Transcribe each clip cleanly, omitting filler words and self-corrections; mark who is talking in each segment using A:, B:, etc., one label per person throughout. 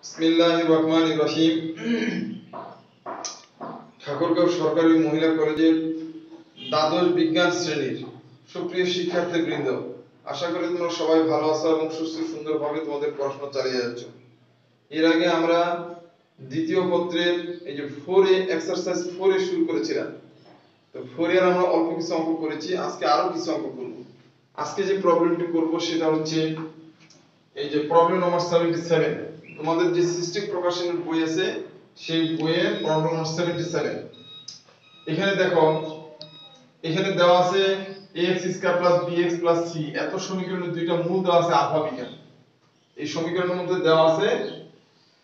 A: বিসমিল্লাহির রহমানির রহিম। ঠাকুরগাঁও সরকারি মহিলা কলেজের দ্বাদশ বিজ্ঞান শ্রেণীর সুপ্রিয় শিক্ষার্থীবৃন্দ, আশা করি তোমরা সবাই ভালো আছো এবং সুস্থ সুন্দরভাবে তোমাদের পড়াশোনা চালিয়ে যাচ্ছ। এর আগে আমরা দ্বিতীয় পত্রের এই যে 4A এক্সারসাইজ 4A শুরু করেছিলাম। তো 4A এর আমরা অল্প কিছু অঙ্ক করেছি, আজকে আরো কিছু অঙ্ক করব। আজকে যে প্রবলেমটি করব সেটা হচ্ছে এই যে প্রবলেম নম্বর 77। তোমাদের যে সৃষ্টি প্রকাশনের বই আছে সেই বইয়ের প্রবলেম নম্বর 77। এখানে দেখো, এখানে দেওয়া আছে ax² + bx + c, এত সমীকরণের দুইটা মূল দেওয়া আছে আলফা বিটা। এই সমীকরণের মধ্যে দেওয়া আছে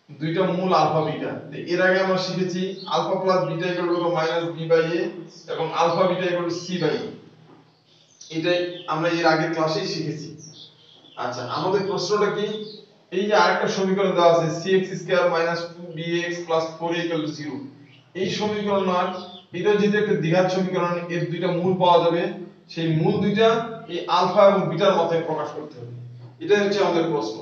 A: দুইটা মূল আলফা বিটা। এর আগে আমরা শিখেছি আলফা প্লাস বিটা = -b/a এবং আলফা বিটা = c/a। এটাই আমরা এর আগের ক্লাসেই শিখেছি। আচ্ছা, আমাদের প্রশ্নটা কি? এই যে আরেকটা সমীকরণ দেওয়া আছে cx² - 2bx + 4a = 0। এই সমীকরণ আর এটা যেটা একটা দ্বিঘাত সমীকরণ, এর দুইটা মূল পাওয়া যাবে, সেই মূল দুইটা এই আলফা এবং বিটার মাধ্যমে প্রকাশ করতে হবে। এটাই হচ্ছে আমাদের প্রশ্ন।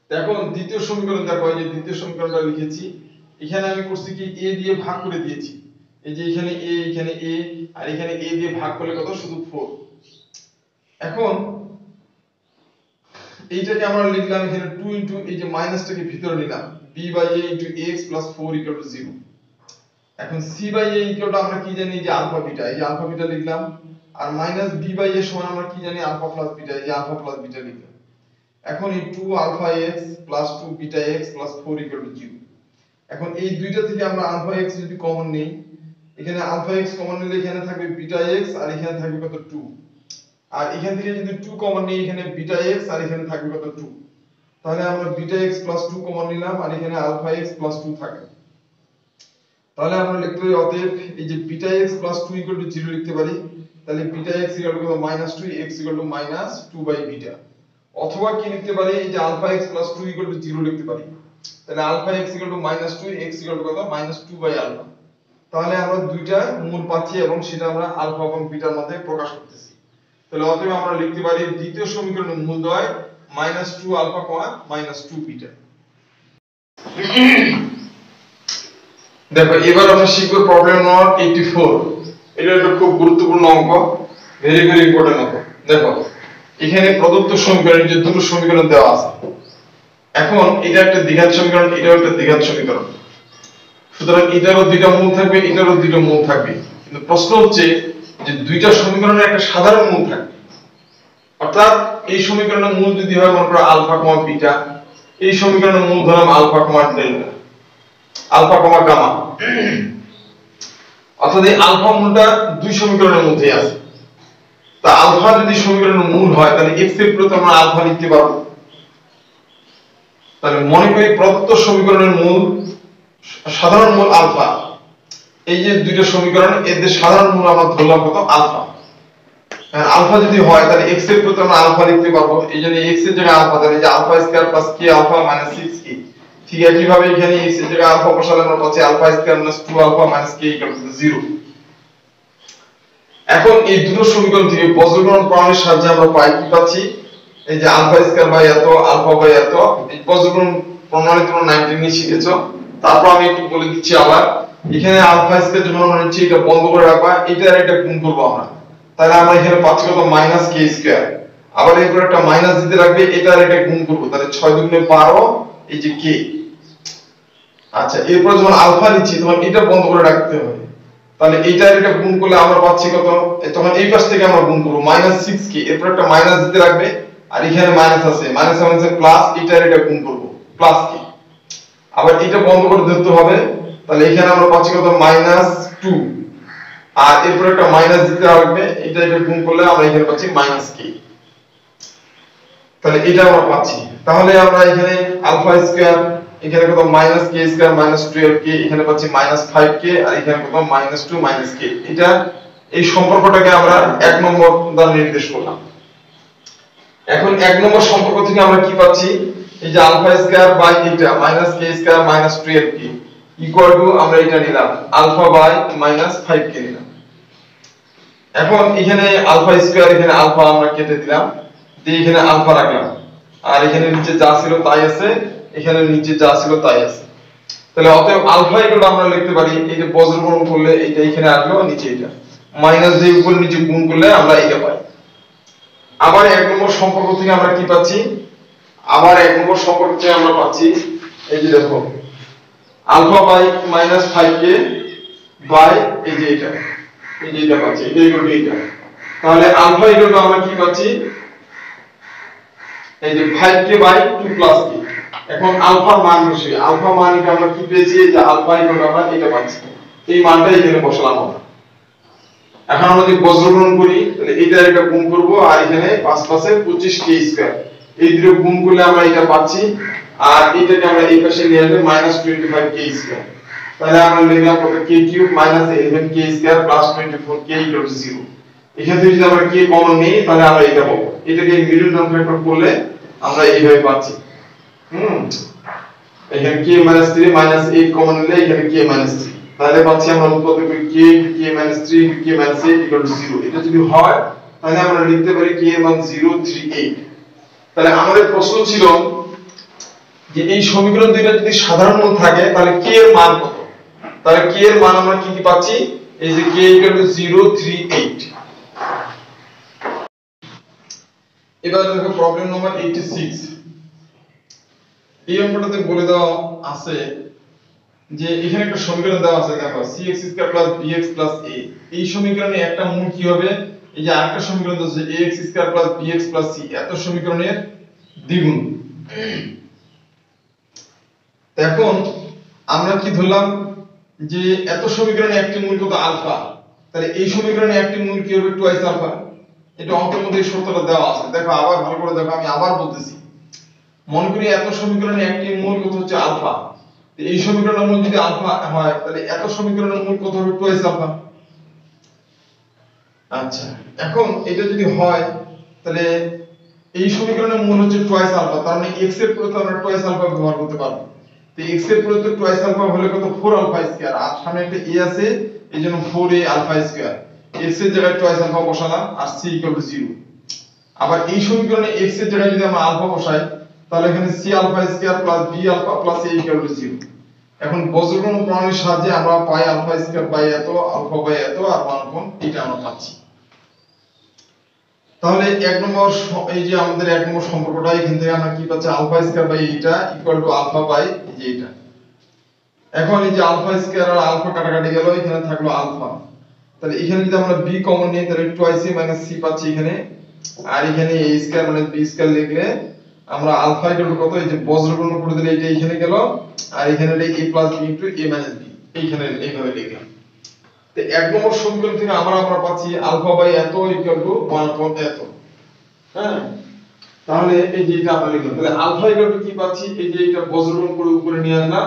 A: এখন দ্বিতীয় সমীকরণ দেখো, এই যে দ্বিতীয় সমীকরণটা লিখেছি, এখানে আমি করছি কি a দিয়ে ভাগ করে দিয়েছি। এই যে এখানে a, এখানে a, আর এখানে a দিয়ে ভাগ করলে কত? শুধু 4। এখন এইটাকে আমরা লিখলাম এখানে 2 এই যে মাইনাসটাকে ভিতরে নিলাম, b/a * ax + 4 = 0। এখন c/a আমরা কি জানি? যে আলফা বিটা, এই যে আলফা বিটা লিখলাম। আর -b/a সমান আমরা কি জানি? আলফা প্লাস বিটা, এই যে আলফা প্লাস বিটা লিখলাম। এখন এই 2αx + 2βx + 4 = 0। এখন এই দুইটা থেকে আমরা αx যদি কমন নেই, এখানে αx কমন নিলে এখানে থাকবে βx আর এখানে থাকবে কত? 2। আর এখান থেকে যদি 2 কমন নিই, এখানে βx আর এখানে থাকবে কত? 2। তাহলে আমরা βx + 2 কমন নিলাম আর এখানে αx + 2 থাকবে। তাহলে আমরা লিখতে পারি অতএব এই যে βx + 2 = 0 লিখতে পারি। তাহলে βx = -2, x = -2/β। অথবা কি লিখতে পারি? এই যে αx + 2 = 0 লিখতে পারি। তাহলে αx = -2, x = -2/α। তাহলে আমরা দুইটা মূল পাচ্ছি এবং সেটা আমরা আলফা এবং বিটার মধ্যে প্রকাশ করতেছি। তাহলে অতএব আমরা লিখতে পারি দ্বিতীয় সমীকরণের মূল দ্বয় -2α, -2β। দেখো, এবার আমরা শিখব প্রবলেম নম্বর 84। এটা একটা খুব গুরুত্বপূর্ণ অঙ্ক, ভেরি ইম্পর্টেন্ট অঙ্ক। দেখো, এখানে প্রদত্ত সমীকরণের যে দুটো সমীকরণ দেওয়া আছে, এখন এটা একটা দ্বিঘাত সমীকরণ, এটাও একটা দ্বিঘাত সমীকরণ। সুতরাং এটারও দুইটা মূল থাকবে, এটারও দুইটা মূল থাকবে। কিন্তু প্রশ্ন হচ্ছে যে দুইটা সমীকরণের একটা সাধারণ মূল থাকবে। অর্থাৎ এই সমীকরণের মূল যদি হয় মনে করো আলফা, বিটা, এই সমীকরণের মূল ধরলাম আলফা, ডেল্টা, আলফা, গামা। অর্থাৎ এই আলফা মূলটা দুই সমীকরণের মধ্যে আছে। তা আলফা যদি সমীকরণের মূল হয়, তাহলে x এর প্রতি আমরা আলফা লিখতে পারবো। তাহলে মনে করি প্রদত্ত সমীকরণের মূল, সাধারণ মূল আলফা। এই যে দুইটা সমীকরণ, এদের সাধারণ মূল আমরা ধরলাম কত? আলফা। আলফা যদি হয় তাহলে x এর প্রতি আমরা আলফা লিখতে পারবো। এইজন্য x এর জায়গায় আলফা, তাহলে যে α² + k আলফা - 6k। ঠিক একই ভাবে এখানে x এর জায়গায় আলফা বসালে আমরা পাচ্ছি α² - 2α - k = 0। এখন এই দুটো সমীকরণ থেকে বজ্রগ্রহণ প্রমাণের সাহায্যে আমরা পাই কি পাচ্ছি? এই যে α² এত, α এত। এই বজ্রগ্রহণ প্রণালী তোমরা 19 এ শিখেছো। তারপর আমি একটু বলে দিচ্ছি আবার। এখানে α² যখন আমরা নিচ্ছি, এটা বন্ধ করে রাখবা, এটা আর এটা গুণ করব আমরা। তাহলে আমরা এখানে পাচ্ছি কত? -k²। আবার এরপর একটা মাইনাস দিতে লাগবে, এটা আর এটা গুণ করব, তাহলে 6 × 12, এই যে k। আচ্ছা, এরপর যখন আলফা নিচ্ছি তখন এটা বন্ধ করে রাখতে হবে। তাহলে এটা আর এটা গুণ করলে আমরা পাচ্ছি কত? তখন এই পাশ থেকে আমরা গুণ করব -6k। এরপর একটা মাইনাস দিতে লাগবে, আর এখানে মাইনাস আছে, মাইনাসে প্লাস, এটা আর এটা গুণ করব +k। আবার এটা বন্ধ করে ধরতে হবে, তাহলে এখানে আমরা পাচ্ছি কত? -2। আর এরপর একটা মাইনাস দিতে লাগবে, এটা গুণ করলে আমরা এখানে পাচ্ছি -k। তাহলে এটা আমরা পাচ্ছি। তাহলে আমরা এখানে α², এখানে কত? -k² - 12k, এখানে পাচ্ছি -5k, আর এখানে কত? -2 - k। এটা এই সম্পর্কটাকে আমরা 1 নম্বর দ্বারা নির্দেশ করলাম। এখন 1 নম্বর সম্পর্ক থেকে আমরা কি পাচ্ছি? এই যে α² এটা -k² - 12k ইকুয়াল টু আমরা এটা নিলাম α/-5k নিলাম। এখন এখানে α², এখানে আলফা আমরা কেটে দিলাম, দিয়ে এখানে আলফা রাখলাম, আর এখানে নিচে যা ছিল তাই আছে, এখানে নিচে যা ছিল তাই আছে। তাহলে অতএব আলফা ইকুয়াল আমরা লিখতে পারি এই যে বজ্রগুণ করলে এটা এখানে আসলো নিচে এটা মাইনাস দিয়ে উপর নিচে গুণ করলে আমরা এটা পাই। আবার এক নম্বর সম্পর্ক থেকে আমরা কি পাচ্ছি, আবার এক নম্বর সম্পর্ক থেকে আমরা পাচ্ছি এই যে দেখো alpha by minus 5k by এই যে এটা পাচ্ছি এটা ইকুয়াল টু এটা। তাহলে আলফা ইকুয়াল টু আমরা কি পাচ্ছি এই যে 5k বাই 2 প্লাস k। এখন আলফার মান বসিয়ে আলফা মান এটা আমরা কি পেয়েছি যে আলফা ইকুয়াল টু আমরা এটা পাচ্ছি, এই মানটা এখানে বসালাম আমরা। এখন আমরা যদি বজ্রগুণ করি তাহলে এটা একটা গুণ করব আর এখানে 5 5 এ 25k স্কয়ার এই দুটো গুণ করলে আমরা এটা পাচ্ছি আর এটাকে আমরা এই পাশে নিয়ে আসলে -25k স্কয়ার। তাহলে আমরা লিখলাম কত k cube -11k square 24k 0। এখান থেকে যদি আমরা k কমন নিই তাহলে আমরা এটা পাবো, এটাকে মিডল টার্ম ফ্যাক্টর করলে আমরা এইভাবে পাচ্ছি। এখানে k - 3 -8 কমন নিলে এখানে k - 3 তাহলে পাচ্ছি আমরা উৎপত্তি করি k k - 3 k - 8 0। এটা যদি হয় তাহলে আমরা লিখতে পারি k এর মান 038। তাহলে আমাদের প্রশ্ন ছিল যে এই সমীকরণ দুইটা যদি সাধারণ মূল থাকে তাহলে k এর মান কত। তাহলে k এর মান আমরা কি কি পাচ্ছি এই যে k 038। এবার দেখো প্রবলেম নাম্বার 86। এই অঙ্কটাতে বলে দেওয়া আছে যে এখানে একটা সমীকরণ দেওয়া আছে দেখো cx² + bx + a। এই সমীকরণে একটা মূল কি হবে এই যে আরেকটা সমীকরণ আছে ax² + bx + c এত সমীকরণের দ্বিগুণ। এখন আমরা কি ধরলাম যে এত সমীকরণে একটি মূল কত আলফা, তাহলে এই সমীকরণে একটি মূল কি হবে টুয়াইস আলফা। এটা অঙ্কের মধ্যে এই শর্তটা দেওয়া আছে, দেখো আবার ভালো করে দেখো আমি আবার বলতেছি। মনে করি এত সমীকরণে একটি মূল কত হচ্ছে আলফা, এই সমীকরণের মূল যদি আলফা হয় তাহলে এত সমীকরণের মূল কত হবে টুয়াইস আলফা। আচ্ছা এখন এটা যদি হয় তাহলে এই সমীকরণের মূল হচ্ছে টুয়াইস আলফা, তার মানে x এর পরিবর্তে আমরা টুয়াইস আলফা ব্যবহার করতে পারবো। তো x এর পরিবর্তে টুয়াইস আলফা হলে কত 4 আলফা স্কয়ার, আর সামনে একটা a আছে এইজন্য 4a আলফা স্কয়ার। x এর জায়গায় টুয়াইস আলফা বসালাম আর c = 0। আবার এই সমীকরণে x এর জায়গায় যদি আমরা আলফা বসাই তাহলে এখানে c alpha square + b alpha + a = 0। এখন বজ্রগুণ প্রণালীর সাহায্যে আমরা পাই আলফা স্কয়ার বাই এত আলফা বাই এত আর 1 এটা আমরা পাচ্ছি। তাহলে এক নম্বর এই যে আমাদের এক নম্বর সম্পর্কটা এখান থেকে আমরা কি পাচ্ছি আলফা স্কয়ার বাই এটা ইকুয়াল টু আলফা বাই এই যে এটা। এখন এই যে আলফা স্কয়ার আর আলফা কাটাকাটি গেল এখানে থাকলো আলফা, তাহলে এখানে যদি আমরা b কমন নিই তাহলে 2ac - c পাচ্ছি এখানে, আর এখানে a স্কয়ার মানে b স্কয়ার লিখলে আমরা আলফা ইকুয়াল টু কত এই যে বজ্রগুণ করে দিলে এটা এখানে গেল আর এখানে a + b * a - b এইখানে এইভাবে লিখলাম। তো এক নম্বর সমীকরণ থেকে আমরা পাচ্ছি আলফা বাই এত ইকুয়াল টু 1 এত। হ্যাঁ তাহলে এই যে এটা আমরা লিখলাম, তাহলে আলফা ইকুয়াল টু কি পাচ্ছি এই যে এটা বজ্রগুণ করে উপরে নিয়ে আসলাম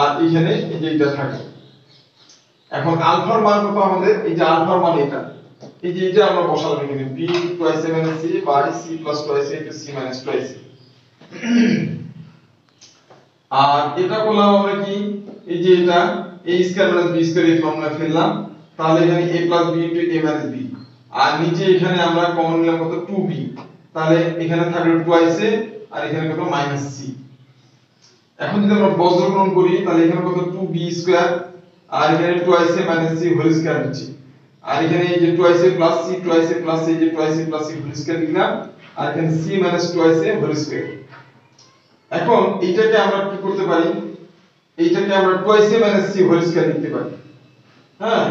A: আর এখানে এই যে এটা থাকে। এখন আলফার মান কত আমাদের এই যে আলফার মান এটা এই যে এটা আমরা বসালাম এখানে b twice a - c by c plus twice a into c minus twice a। আর এটা করলাম আমরা কি এই যে এটা a স্কয়ার - b স্কয়ার এই ফর্মুলা ফেললাম, তাহলে এখানে a + b into a minus b আর নিচে এখানে আমরা কমন নিলাম কত 2b, তাহলে এখানে থাকলো twice a আর এখানে কত -c। এখন যদি আমরা বজ্রগুণ করি তাহলে এখানে কত 2b স্কয়ার আর এখানে twice a - c whole square হচ্ছে, আর এখানে এই যে twice a + c twice a + এই যে twice a + c whole square লিখলাম আর এখানে c - twice a whole square. এখন এইটাকে আমরা কি করতে পারি এইটাকে আমরা twice a - c whole square লিখতে পারি। হ্যাঁ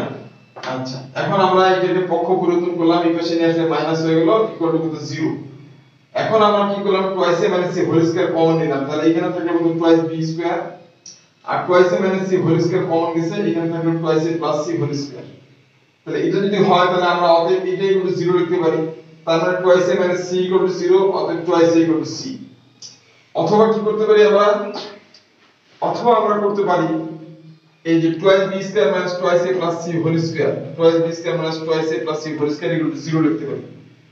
A: আচ্ছা এখন আমরা এটাকে পক্ষ পরিবর্তন করলাম, এই পাশে নিয়ে আসলে মাইনাস হয়ে গেল ইকুয়াল টু 0। এখন আমরা কি করলাম twice a - c whole square common নিলাম, তাহলে এখানে থাকলো কত twice b স্কয়ার আর twice a - c whole square common গেছে এখানে থাকলো twice a + c whole square. তাহলে এটা যদি হয় তাহলে আমরা অতএব এটা ইকুয়াল টু 0 লিখতে পারি, তার মানে twice a - c = 0 অতএব twice a = c। অথবা কি করতে পারি অথবা আমরা করতে পারি এই যে twice b square - twice a + c whole square twice b square - twice a + c whole square = 0 লিখতে পারি।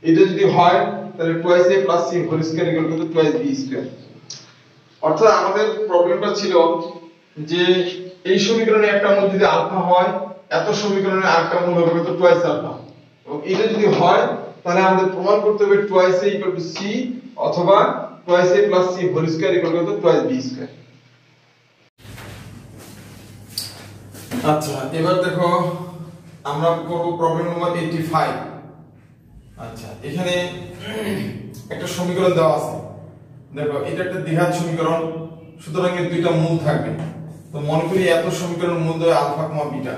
A: এটা যদি হয় তাহলে twice a + c whole square = twice b square. অর্থাৎ আমাদের প্রবলেমটা ছিল যে এই সমীকরণে একটা মূল যদি আলফা হয় এত সমীকরণে আরেকটা মূল হবে কত টুয়াইস আলফা, এবং এটা যদি হয় তাহলে আমাদের প্রমাণ করতে হবে twice a = c অথবা twice a plus c whole square equal to twice b square। আচ্ছা এবার দেখো আমরা করব প্রবলেম নাম্বার 85। আচ্ছা এখানে একটা সমীকরণ দেওয়া আছে, দেখো এটা একটা দ্বিঘাত সমীকরণ, সুতরাং এর দুইটা মূল থাকবে। তো মনে করি এত সমীকরণের মূল হয় আলফা কমা বিটা,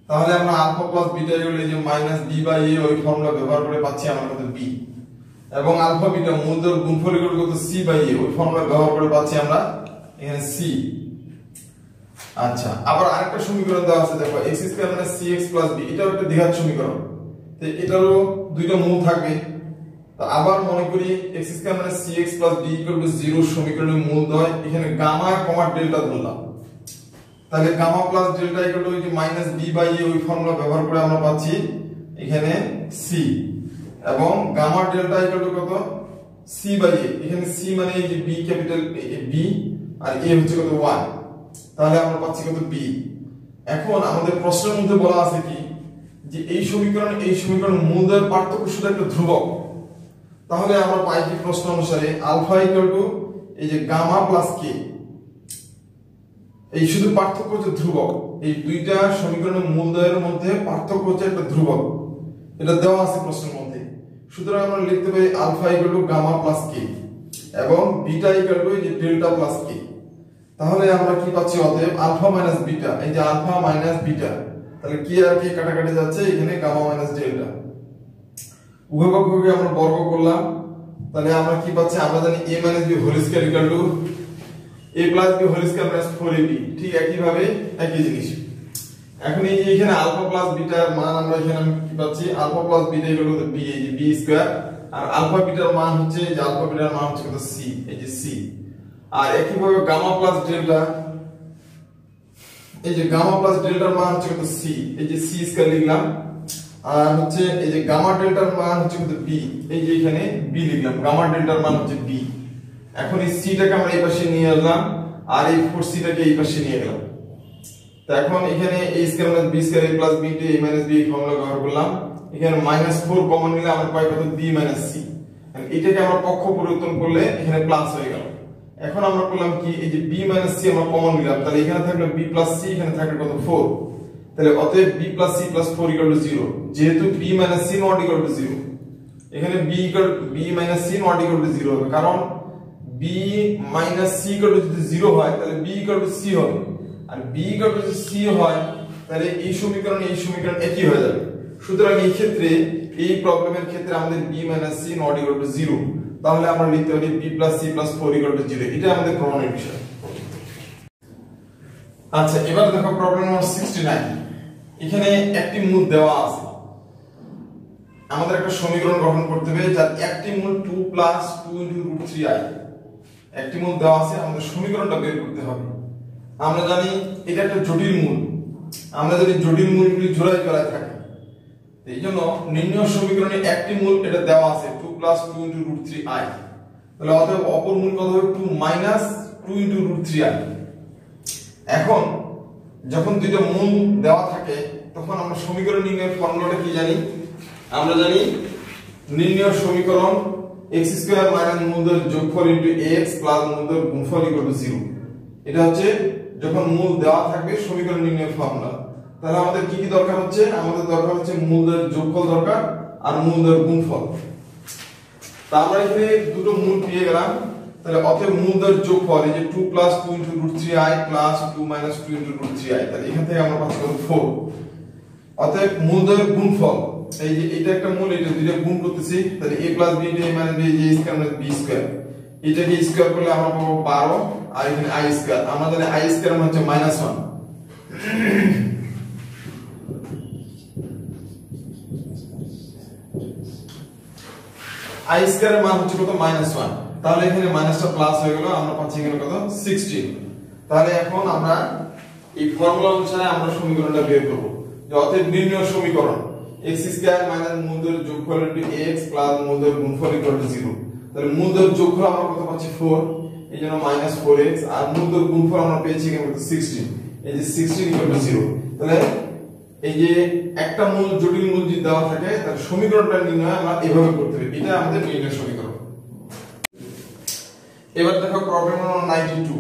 A: তাহলে আমরা আলফা প্লাস বিটা এগুলো এই যে মাইনাস বি বাই এ ওই ফর্মুলা ব্যবহার করে পাচ্ছি আমরা কত বি, এবং আলফা বিটা মূলদের গুণফল ইকুয়াল কত সি বাই এ ওই ফর্মুলা ব্যবহার করে পাচ্ছি আমরা এখানে সি। আচ্ছা আবার আরেকটা সমীকরণ দেওয়া আছে, দেখো x স্কয়ার মানে cx প্লাস b, এটাও একটা দ্বিঘাত সমীকরণ, তো এটারও দুইটা মূল থাকবে। তো আবার মনে করি x স্কয়ার মানে cx plus b equal to 0 সমীকরণের মূল হয় এখানে গামা কমা ডেল্টা ধরলাম, তাহলে gamma plus delta equal to যে মাইনাস b বাই a ওই ফর্মুলা ব্যবহার করে আমরা পাচ্ছি এখানে c, এবং গামা ডেল্টা ইকুয়াল টু কত c বাই a, এখানে c মানে এই যে b ক্যাপিটাল b আর a হচ্ছে কত 1, তাহলে আমরা পাচ্ছি কত b। এখন আমাদের প্রশ্নের মধ্যে বলা আছে কি যে এই সমীকরণ মূলদ্বয়ের পার্থক্য শুধু একটা ধ্রুবক, তাহলে আমরা পাই কি প্রশ্ন অনুসারে আলফা ইকুয়াল টু এই যে গামা প্লাস কে, এই শুধু পার্থক্য হচ্ছে ধ্রুবক, এই দুইটা সমীকরণের মূলদ্বয়ের মধ্যে পার্থক্য হচ্ছে একটা ধ্রুবক, এটা দেওয়া আছে প্রশ্নের মধ্যে। সুতরাং আমরা লিখতে পারি alpha equal to gamma plus k এবং বিটা ইকুয়াল টু এই যে ডেল্টা প্লাস কে। তাহলে আমরা কি পাচ্ছি অতএব আলফা মাইনাস বিটা, এই যে আলফা মাইনাস বিটা, তাহলে কি আর কি কাটাকাটি যাচ্ছে, এখানে গামা মাইনাস ডেল্টা, উভয় পক্ষকে আমরা বর্গ করলাম, তাহলে আমরা কি পাচ্ছি, আমরা জানি a minus b whole square equal to a plus b whole square plus 4ab, ঠিক একই ভাবে একই জিনিস। এখন এই যে এখানে আলফা প্লাস বিটার মান আমরা এখানে কি পাচ্ছি, alpha plus beta equal to b, এই যে b স্কয়ার, আর আলফা বিটার মান হচ্ছে এই যে আলফা বিটার মান হচ্ছে কত c, এই যে c। আর একই ভাবে গামা প্লাস ডেল্টা, এই যে গামা প্লাস ডেল্টার মান হচ্ছে কত c, এই যে c স্কয়ার লিখলাম, আর হচ্ছে এই যে গামা ডেল্টার মান হচ্ছে কত b, এই যে এখানে b লিখলাম, গামা ডেল্টার মান হচ্ছে b। এখন এই c টাকে আমরা এই পাশে নিয়ে আসলাম আর এই 4c টাকে এই পাশে নিয়ে গেলাম, তো এখন এখানে a স্কয়ার মানে b square a plus b তে a মাইনাস b ফর্মুলা ব্যবহার করলাম, এখানে -4 কমন নিলে আমরা পাই কত b মাইনাস c, এটাকে আমরা পক্ষ পরিবর্তন করলে এখানে প্লাস হয়ে গেল। এখন আমরা করলাম কি, এই যে b মাইনাস c আমরা কমন নিলাম, তাহলে এখানে থাকলো b প্লাস c, এখানে থাকলো কত 4, তাহলে অতএব b plus c plus 4 equal to 0, যেহেতু b minus c not equal to 0, এখানে b minus c not equal to 0 হবে, কারণ b minus c equal to যদি 0 হয় তাহলে b ইকুয়াল টু c হবে, আর b ইকুয়াল টু c হয় তাহলে এই সমীকরণ একই হয়ে যাবে। সুতরাং এই ক্ষেত্রে এই প্রবলেমের ক্ষেত্রে আমাদের b minus c not equal to 0, তাহলে আমরা লিখতে পারি b plus c plus 4 equal to 0, এটা আমাদের প্রমাণের বিষয়। আচ্ছা এবার দেখো প্রবলেম নাম্বার 69। এখানে একটি মূল দেওয়া আছে, আমাদের একটা সমীকরণ গঠন করতে হবে যার একটি মূল 2 প্লাস 2 ইনটু √3i, একটি মূল দেওয়া আছে, আমাদের সমীকরণটা বের করতে হবে। আমরা জানি এটা একটা জটিল মূল, আমরা জানি জটিল মূলগুলি জোড়ায় জোড়ায় থাকে, এই জন্য নির্ণয় সমীকরণে একটি মূল এটা দেওয়া আছে 2 প্লাস 2 ইনটু √3i, তাহলে অতএব অপর মূল কত হবে 2 মাইনাস 2 ইনটু √3i। এখন যখন দুইটা মূল দেওয়া থাকে তখন আমরা সমীকরণ নির্ণয়ের ফর্মুলাটা কি জানি, আমরা জানি নির্ণয় সমীকরণ x স্কয়ার মাইনাস মূলদের যোগফল ইনটু x প্লাস মূলদের গুণফল ইকুয়াল টু 0, এটা হচ্ছে যখন মূল দেওয়া থাকবে সমীকরণ নির্ণয়ের ফর্মুলা। তাহলে আমাদের কি কি দরকার হচ্ছে, আমাদের দরকার হচ্ছে মূলদের যোগফল দরকার আর মূলদের গুণফল। তা আমরা এখানে দুটো মূল পেয়ে গেলাম, তাহলে অতএব মূলদের যোগফল এই যে 2 plus 2 into √3i plus 2 minus 2 into √3i, তাহলে এখান থেকে আমরা পাচ্ছি 4। অতএব মূলদের গুণফল, এই যে এটা একটা মূল, এটা দুইটা গুণ করতেছি, তাহলে a plus b into a minus b, a square মানে b স্কয়ার, এটাকে স্কয়ার করলে আমরা পাবো 12, আর এখানে i স্কয়ার, আমরা জানি i স্কয়ার মানে হচ্ছে -1, i স্কয়ারের মান হচ্ছে কত -1, তাহলে এখানে মাইনাসটা প্লাস হয়ে গেল, আমরা পাচ্ছি এখানে কত 16। তাহলে এখন আমরা এই ফর্মুলা অনুসারে আমরা সমীকরণটা বের করব, যে অতএব নির্ণয় সমীকরণ x স্কয়ার মাইনাস মূলদের যোগফল ইনটু x প্লাস মূলদের গুণফল ইকুয়াল টু 0, তাহলে মূলদের যোগফল আমরা কত পাচ্ছি 4, এইজন্য -4x, আর মূলদের গুণফল আমরা পেয়েছি এখানে কত 16, এই যে 16 ইকুয়াল টু 0। তাহলে এই যে একটা মূল জটিল মূল যদি দেওয়া থাকে তাহলে সমীকরণটা নির্ণয় আমরা এভাবে করতে হবে, এটা আমাদের নির্ণয় সমীকরণ। এবার দেখো প্রবলেম নম্বর 92।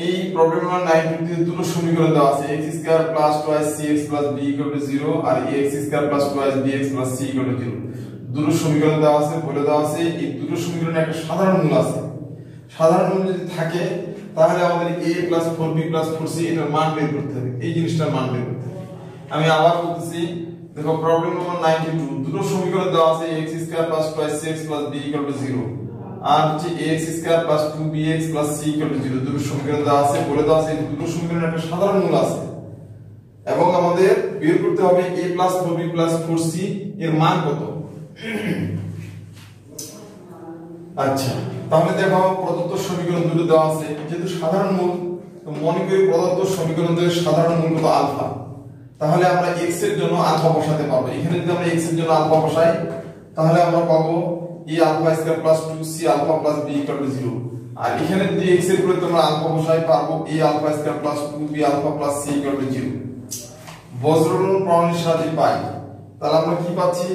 A: এই প্রবলেম নম্বর 92 তে দুটো সমীকরণ দেওয়া আছে x² + 2cx + b = 0 আর ax² + 2bx + c = 0। দুটো সমীকরণ দেওয়া আছে, বলে দেওয়া আছে এই দুটো সমীকরণে একটা সাধারণ মূল আছে। সাধারণ মূল যদি থাকে তাহলে আমাদের a + 4b + 4c এর মান বের করতে হবে, এই জিনিসটার মান বের করতে হবে। আমি আবার বলতেছি, দেখো প্রবলেম নম্বর 92 দুটো সমীকরণ দেওয়া আছে x² + 2cx + b = 0 আর হচ্ছে ax² + 2bx + c = 0। দুটো সমীকরণ দেওয়া আছে, বলে দেওয়া আছে এই দুটো সমীকরণের একটা সাধারণ মূল আছে এবং আমাদের বের করতে হবে a + 4b + 4c এর মান কত। আচ্ছা, তাহলে দেখো প্রদত্ত সমীকরণ দুটো দেওয়া আছে, যেহেতু সাধারণ মূল তো মনে করি প্রদত্ত সমীকরণের সাধারণ মূল কত আলফা। তাহলে আমরা x এর জন্য আলফা বসাতে পারবো। এখানে যদি আমরা x এর জন্য আলফা বসাই তাহলে আমরা পাবো a alpha square plus 2c alpha plus b equal to 0 আর এখানে যদি x এর পরিবর্তে আমরা আলফা বসাই পাবো a alpha square plus 2b alpha plus c equal to 0। বজ্রমূল প্রমাণের সাহায্যে পাই, তাহলে আমরা কি পাচ্ছি,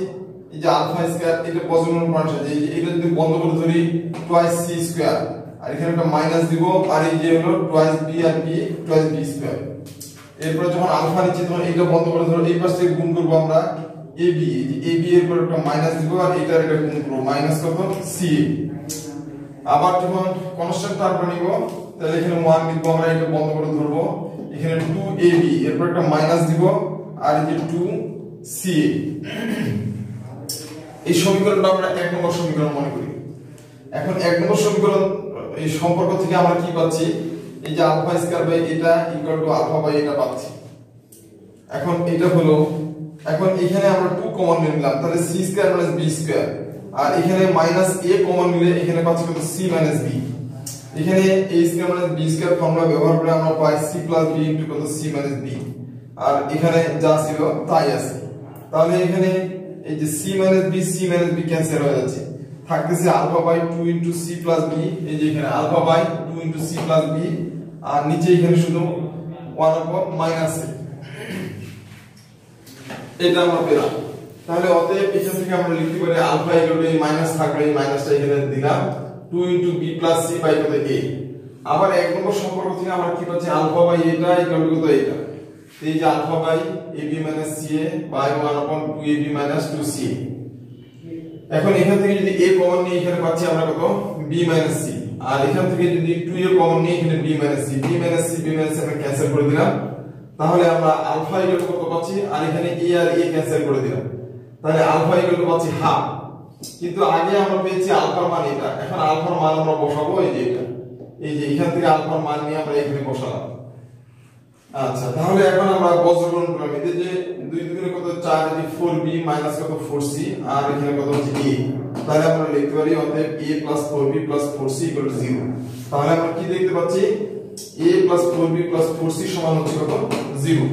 A: এই যে আলফা স্কয়ার এটা বজ্রমূল প্রমাণের সাহায্যে এটা যদি বন্ধ করে ধরি টুয়াইস c স্কয়ার আর এখানে একটা মাইনাস দিব আর এই যে হলো টুয়াইস b আর b টুয়াইস b স্কয়ার। এরপর যখন আলফা নিচ্ছি তখন এটা বন্ধ করে ধরো এই পাশ থেকে গুণ করব আমরা ab, এই যে ab এর পর একটা মাইনাস দিব আর এটার এটা গুণ করব মাইনাস কত ca। আবার যখন কনস্ট্যান্ট টার্ম নিব তাহলে এখানে 1 লিখব আমরা, এটা বন্ধ করে ধরব, এখানে 2ab এরপর একটা মাইনাস দিব আর এই যে 2ca। এই সমীকরণটা আমরা এক নম্বর সমীকরণ মনে করি। এখন এক নম্বর সমীকরণ এই সম্পর্ক থেকে আমরা কি পাচ্ছি, এই যে আলফা স্কয়ার বাই এটা ইকুয়াল টু আলফা বাই এটা পাচ্ছি। এখন এটা হলো, এখন এখানে আমরা 2 কমন নিলাম তাহলে c স্কয়ার - b স্কয়ার আর এখানে মাইনাস a কমন নিলে এখানে পাচ্ছি কত c - b। এখানে a square - b square formula ব্যবহার করে আমরা পাই c + b * কত c - b আর এখানে যা ছিল তাই আছে। তাহলে এখানে এই যে c - b c - b cancel হয়ে যাচ্ছে, থাকতেছে আলফা বাই 2 * c + b। এই যে এখানে আলফা বাই 2 * c + b আর নিচে এখানে শুধু 1/- এটা আমরা পেলাম। তাহলে অতএব এখান থেকে আমরা লিখতে পারি আলফা = এই মাইনাস থাকলে এই মাইনাসটা এখানে দিলাম 2 * b + c বাই কত a। আবার এক নম্বর সম্পর্ক থেকে আমরা কি পাচ্ছি, আলফা বাই এটা ইকুয়াল টু কত এটা, এই যে alpha by ab - ca by 1/2ab - 2ca। এখন এখান থেকে যদি a কমন নিই এখানে পাচ্ছি আমরা কত b - c আর এখান থেকে যদি 2a কমন নিই এখানে b - c আমরা ক্যান্সেল করে দিলাম। তাহলে আমরা আলফা ইকুয়াল কত পাচ্ছি আর এখানে a আর a ক্যান্সেল করে দিলাম, তাহলে আলফা ইকুয়াল পাচ্ছি হাফ। কিন্তু আগে আমরা পেয়েছি আলফার মান এটা, এখন আলফার মান আমরা বসাবো এই যে এটা, এই যে এখান থেকে আলফার মান নিয়ে আমরা এখানে বসালাম। আচ্ছা, তাহলে এখন আমরা বজ্রগুণ করলাম, এই যে 2 দুগুণে কত 4 এই 4b মাইনাস কত 4c আর এখানে কত হচ্ছে a। তাহলে আমরা লিখতে পারি অতএব a + 4b + 4c = 0। তাহলে আমরা কি দেখতে পাচ্ছি, a + 4b + 4c সমান হচ্ছে কত 0।